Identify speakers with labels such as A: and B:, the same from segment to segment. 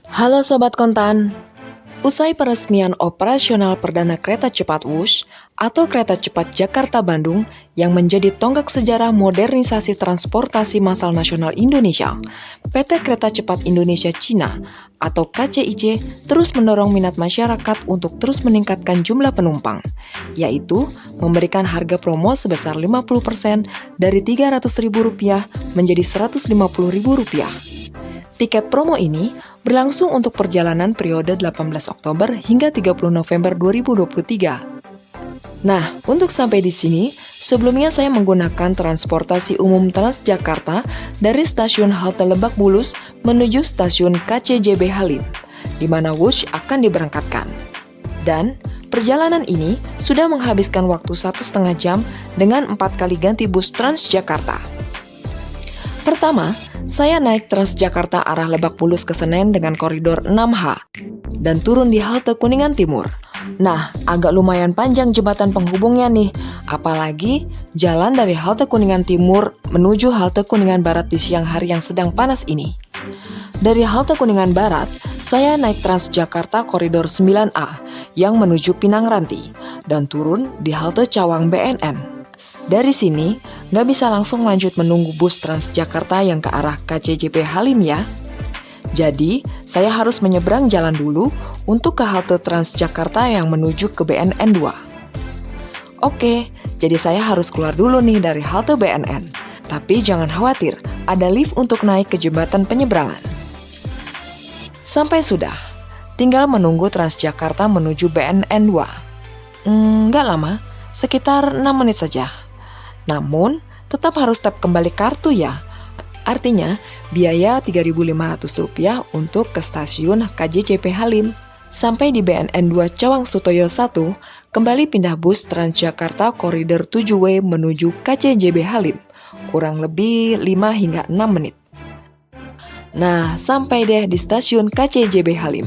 A: Halo Sobat Kontan, usai peresmian operasional perdana kereta cepat Wush atau kereta cepat Jakarta-Bandung yang menjadi tonggak sejarah modernisasi transportasi massal nasional Indonesia, PT Kereta Cepat Indonesia Cina atau KCIC terus mendorong minat masyarakat untuk terus meningkatkan jumlah penumpang, yaitu memberikan harga promo sebesar 50% dari Rp300.000 menjadi Rp150.000. Tiket promo ini berlangsung untuk perjalanan periode 18 Oktober hingga 30 November 2023. Nah, untuk sampai di sini, sebelumnya saya menggunakan transportasi umum Transjakarta dari stasiun halte Lebak Bulus menuju stasiun KCJB Halim, di mana Wush akan diberangkatkan. Dan perjalanan ini sudah menghabiskan waktu 1,5 jam dengan 4 kali ganti bus Transjakarta. Pertama, saya naik Transjakarta arah Lebak Bulus ke Senen dengan koridor 6H dan turun di halte Kuningan Timur. Nah, agak lumayan panjang jembatan penghubungnya nih, apalagi jalan dari halte Kuningan Timur menuju halte Kuningan Barat di siang hari yang sedang panas ini. Dari halte Kuningan Barat, saya naik Transjakarta koridor 9A yang menuju Pinang Ranti dan turun di halte Cawang BNN. Dari sini, nggak bisa langsung lanjut menunggu bus Transjakarta yang ke arah KCJB Halim ya. Jadi, saya harus menyeberang jalan dulu untuk ke halte Transjakarta yang menuju ke BNN 2. Oke, jadi saya harus keluar dulu nih dari halte BNN. Tapi jangan khawatir, ada lift untuk naik ke jembatan penyeberangan. Sampai sudah, tinggal menunggu Transjakarta menuju BNN 2. Nggak lama, sekitar 6 menit saja. Namun, tetap harus tap kembali kartu ya. Artinya, biaya Rp3.500 untuk ke stasiun KJJP Halim. Sampai di BNN 2 Cawang Sutoyo 1, kembali pindah bus Transjakarta koridor 7W menuju KCJB Halim, kurang lebih 5 hingga 6 menit. Nah, sampai deh di stasiun KCJB Halim.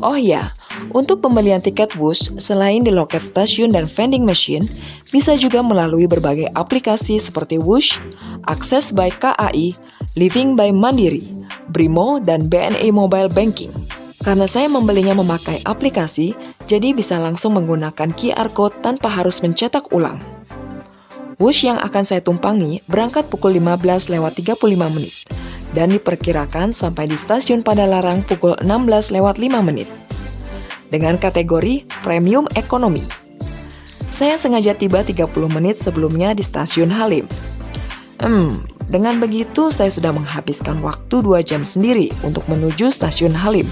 A: Oh ya, untuk pembelian tiket bus, selain di loket stasiun dan vending machine, bisa juga melalui berbagai aplikasi seperti Wush, Akses by KAI, Living by Mandiri, Brimo, dan BNI Mobile Banking. Karena saya membelinya memakai aplikasi, jadi bisa langsung menggunakan QR Code tanpa harus mencetak ulang. Wush yang akan saya tumpangi berangkat pukul 15:35 menit, dan diperkirakan sampai di stasiun Padalarang pukul 16:05 menit. Dengan kategori Premium Ekonomi. Saya sengaja tiba 30 menit sebelumnya di stasiun Halim. Dengan begitu saya sudah menghabiskan waktu 2 jam sendiri untuk menuju stasiun Halim.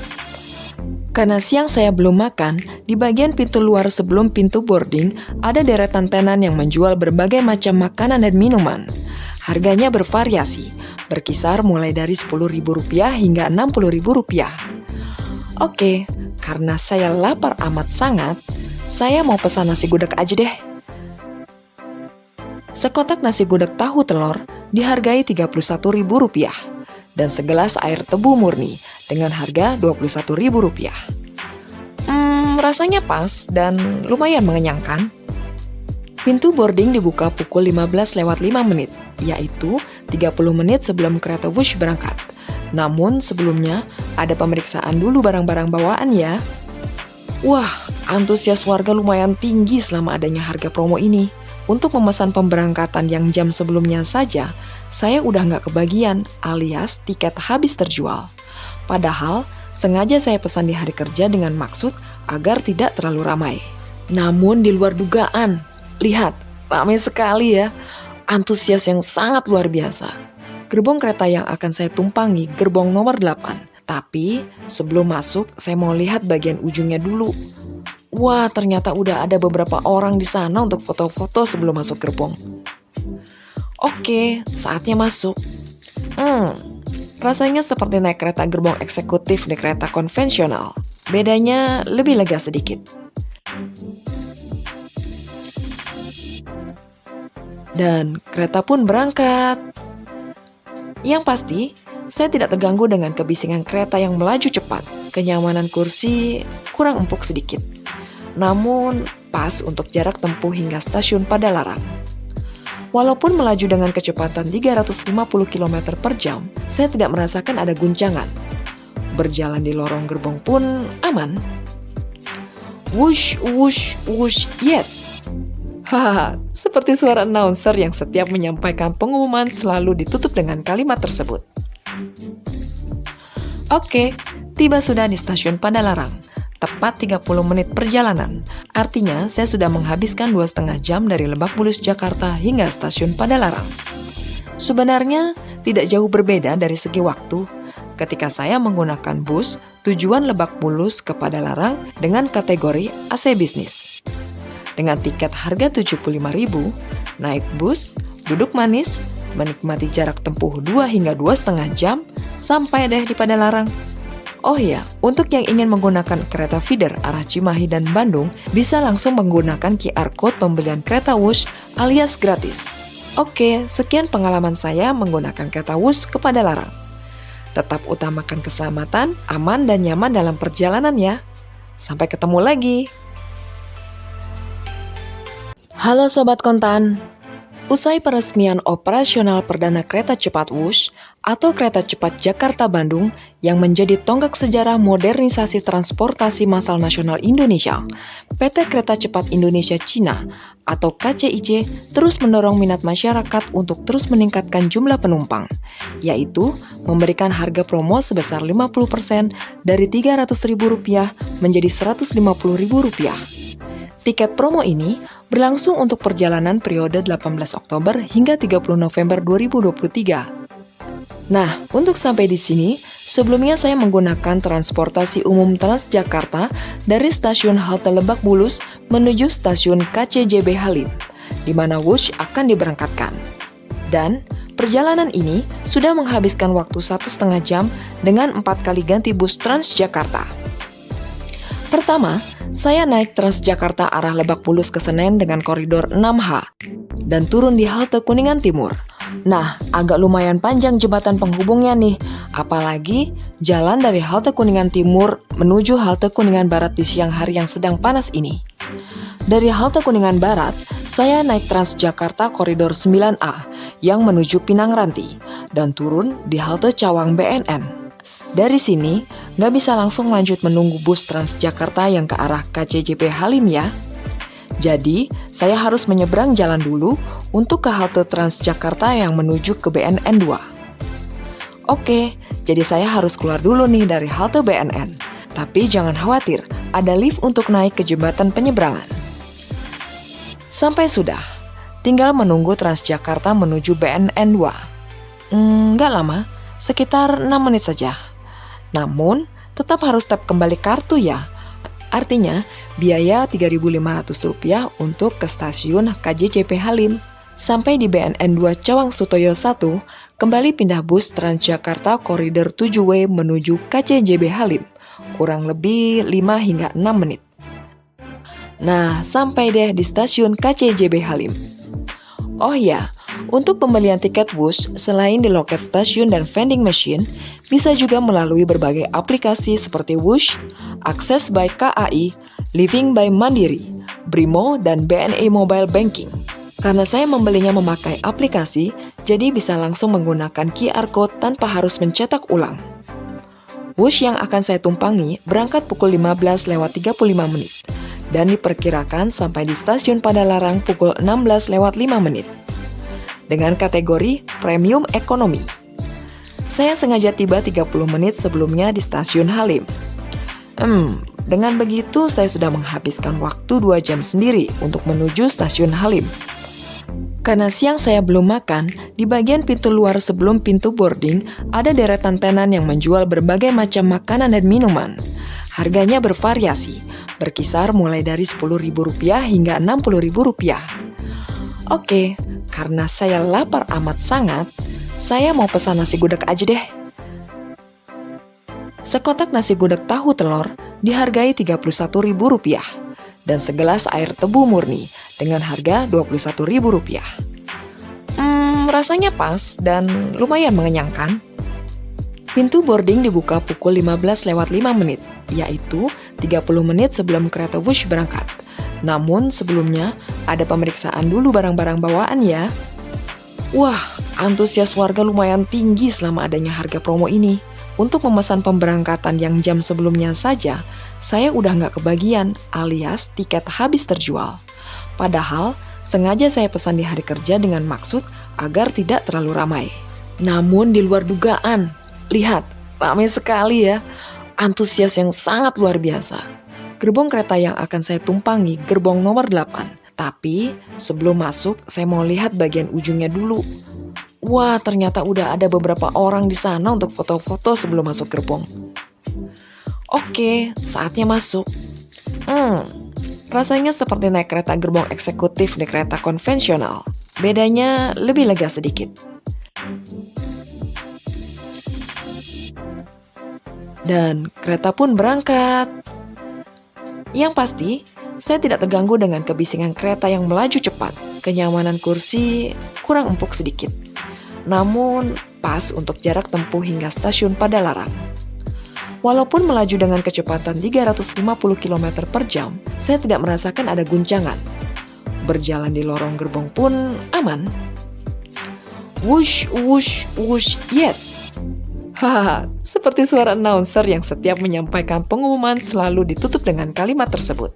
A: Karena siang saya belum makan, di bagian pintu luar sebelum pintu boarding ada deretan tenan yang menjual berbagai macam makanan dan minuman. Harganya bervariasi, berkisar mulai dari Rp10.000 hingga Rp60.000. Oke, karena saya lapar amat sangat, saya mau pesan nasi gudeg aja deh. Sekotak nasi gudeg tahu telur dihargai Rp31.000 dan segelas air tebu murni dengan harga Rp21.000. Rasanya pas dan lumayan mengenyangkan. Pintu boarding dibuka pukul 15:05 menit, yaitu 30 menit sebelum kereta Wush berangkat. Namun sebelumnya ada pemeriksaan dulu barang-barang bawaan ya. Wah, antusias warga lumayan tinggi selama adanya harga promo ini. Untuk memesan pemberangkatan yang jam sebelumnya saja, saya udah nggak kebagian alias tiket habis terjual. Padahal sengaja saya pesan di hari kerja dengan maksud agar tidak terlalu ramai. Namun di luar dugaan, lihat, ramai sekali ya. Antusias yang sangat luar biasa. Gerbong kereta yang akan saya tumpangi gerbong nomor 8. Tapi sebelum masuk, saya mau lihat bagian ujungnya dulu. Wah, ternyata udah ada beberapa orang di sana untuk foto-foto sebelum masuk gerbong. Oke, saatnya masuk. Rasanya seperti naik kereta gerbong eksekutif di kereta konvensional. Bedanya lebih lega sedikit. Dan kereta pun berangkat. Yang pasti, saya tidak terganggu dengan kebisingan kereta yang melaju cepat. Kenyamanan kursi kurang empuk sedikit. Namun, pas untuk jarak tempuh hingga stasiun Padalarang. Walaupun melaju dengan kecepatan 350 km per jam, saya tidak merasakan ada guncangan. berjalan di lorong gerbong pun aman. Wush, wush, wush, yes. Hahaha, seperti suara announcer yang setiap menyampaikan pengumuman selalu ditutup dengan kalimat tersebut. Oke, tiba sudah di stasiun Padalarang. Tepat 30 menit perjalanan. Artinya, saya sudah menghabiskan 2,5 jam dari Lebak Bulus, Jakarta hingga stasiun Padalarang. Sebenarnya, tidak jauh berbeda dari segi waktu ketika saya menggunakan bus tujuan Lebak Bulus ke Padalarang dengan kategori AC Bisnis. Dengan tiket harga Rp75.000, naik bus, duduk manis, menikmati jarak tempuh 2 hingga 2,5 jam, sampai deh di Padalarang. Oh iya, untuk yang ingin menggunakan kereta feeder arah Cimahi dan Bandung, bisa langsung menggunakan QR Code pembelian kereta Wush alias gratis. Oke, sekian pengalaman saya menggunakan kereta Wush ke Padalarang. Tetap utamakan keselamatan, aman dan nyaman dalam perjalanan ya. Sampai ketemu lagi. Halo Sobat Kontan. Usai peresmian operasional perdana kereta cepat Wush atau kereta cepat Jakarta-Bandung yang menjadi tonggak sejarah modernisasi transportasi massal nasional Indonesia, PT Kereta Cepat Indonesia Cina atau KCIC terus mendorong minat masyarakat untuk terus meningkatkan jumlah penumpang, yaitu memberikan harga promo sebesar 50% dari Rp300.000 menjadi Rp150.000. Tiket promo ini berlangsung untuk perjalanan periode 18 Oktober hingga 30 November 2023. Nah, untuk sampai di sini, sebelumnya saya menggunakan transportasi umum Transjakarta dari stasiun halte Lebak Bulus menuju stasiun KCJB Halim, di mana Wush akan diberangkatkan. Dan perjalanan ini sudah menghabiskan waktu 1,5 jam dengan 4 kali ganti bus Transjakarta. Pertama, saya naik Transjakarta arah Lebak Bulus ke Senen dengan koridor 6H dan turun di halte Kuningan Timur. Nah, agak lumayan panjang jembatan penghubungnya nih, apalagi jalan dari halte Kuningan Timur menuju halte Kuningan Barat di siang hari yang sedang panas ini. Dari halte Kuningan Barat, saya naik Transjakarta koridor 9A yang menuju Pinang Ranti dan turun di halte Cawang BNN. Dari sini, nggak bisa langsung lanjut menunggu bus Transjakarta yang ke arah KCJB Halim ya. Jadi, saya harus menyeberang jalan dulu untuk ke halte Transjakarta yang menuju ke BNN 2. Oke, jadi saya harus keluar dulu nih dari halte BNN. Tapi jangan khawatir, ada lift untuk naik ke jembatan penyeberangan. Sampai sudah, tinggal menunggu Transjakarta menuju BNN 2. Nggak lama, sekitar 6 menit saja. Namun, tetap harus tap kembali kartu ya. Artinya, biaya Rp3.500 untuk ke stasiun KJJP Halim. Sampai di BNN 2 Cawang Sutoyo 1, kembali pindah bus Transjakarta koridor 7W menuju KCJB Halim. Kurang lebih 5 hingga 6 menit. Nah, sampai deh di stasiun KCJB Halim. Oh ya, untuk pembelian tiket Wush selain di loket stasiun dan vending machine, bisa juga melalui berbagai aplikasi seperti Wush, Akses by KAI, Living by Mandiri, Brimo, dan BNI Mobile Banking. Karena saya membelinya memakai aplikasi, jadi bisa langsung menggunakan QR Code tanpa harus mencetak ulang. Wush yang akan saya tumpangi berangkat pukul 15:35 menit dan diperkirakan sampai di stasiun Padalarang pukul 16:05 dengan kategori Premium Ekonomi. Saya sengaja tiba 30 menit sebelumnya di stasiun Halim. Dengan begitu saya sudah menghabiskan waktu 2 jam sendiri untuk menuju stasiun Halim. Karena siang saya belum makan, di bagian pintu luar sebelum pintu boarding ada deretan tenan yang menjual berbagai macam makanan dan minuman. Harganya bervariasi, berkisar mulai dari Rp10.000 hingga Rp60.000. Oke, karena saya lapar amat sangat, saya mau pesan nasi gudeg aja deh. Sekotak nasi gudeg tahu telur dihargai Rp31.000 dan segelas air tebu murni dengan harga Rp21.000. Rasanya pas dan lumayan mengenyangkan. Pintu boarding dibuka pukul 15:05, yaitu 30 menit sebelum kereta Wush berangkat. Namun sebelumnya ada pemeriksaan dulu barang-barang bawaan ya. Wah, antusias warga lumayan tinggi selama adanya harga promo ini. Untuk memesan pemberangkatan yang jam sebelumnya saja, saya udah nggak kebagian alias tiket habis terjual. Padahal, sengaja saya pesan di hari kerja dengan maksud agar tidak terlalu ramai. Namun di luar dugaan, lihat, ramai sekali ya. Antusias yang sangat luar biasa. Gerbong kereta yang akan saya tumpangi gerbong nomor 8. Tapi sebelum masuk, saya mau lihat bagian ujungnya dulu. Wah, ternyata udah ada beberapa orang di sana untuk foto-foto sebelum masuk gerbong. Oke, saatnya masuk. Rasanya seperti naik kereta gerbong eksekutif di kereta konvensional. Bedanya lebih lega sedikit. Dan kereta pun berangkat. Yang pasti, saya tidak terganggu dengan kebisingan kereta yang melaju cepat. Kenyamanan kursi kurang empuk sedikit. Namun, pas untuk jarak tempuh hingga stasiun Padalarang. Walaupun melaju dengan kecepatan 350 km per jam, saya tidak merasakan ada guncangan. Berjalan di lorong gerbong pun aman. Wush, wush, wush, yes. Haha, seperti suara announcer yang setiap menyampaikan pengumuman selalu ditutup dengan kalimat tersebut.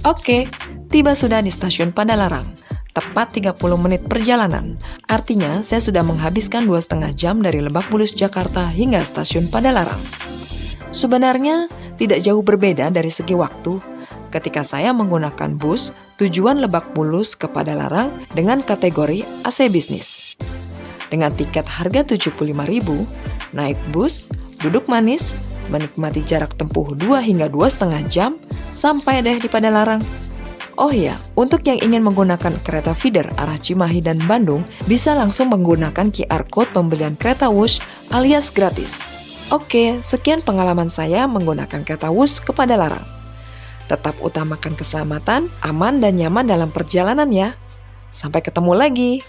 A: Oke, tiba sudah di stasiun Padalarang. Tepat 30 menit perjalanan. Artinya, saya sudah menghabiskan 2,5 jam dari Lebak Bulus, Jakarta hingga stasiun Padalarang. Sebenarnya, tidak jauh berbeda dari segi waktu ketika saya menggunakan bus tujuan Lebak Bulus ke Padalarang dengan kategori AC bisnis. Dengan tiket harga Rp75.000, naik bus, duduk manis, menikmati jarak tempuh 2 hingga 2,5 jam, sampai deh di Padalarang. Oh iya, untuk yang ingin menggunakan kereta feeder arah Cimahi dan Bandung, bisa langsung menggunakan QR Code pembelian kereta Wush alias gratis. Oke, sekian pengalaman saya menggunakan kereta Wush ke Padalarang. Tetap utamakan keselamatan, aman dan nyaman dalam perjalanan ya. Sampai ketemu lagi.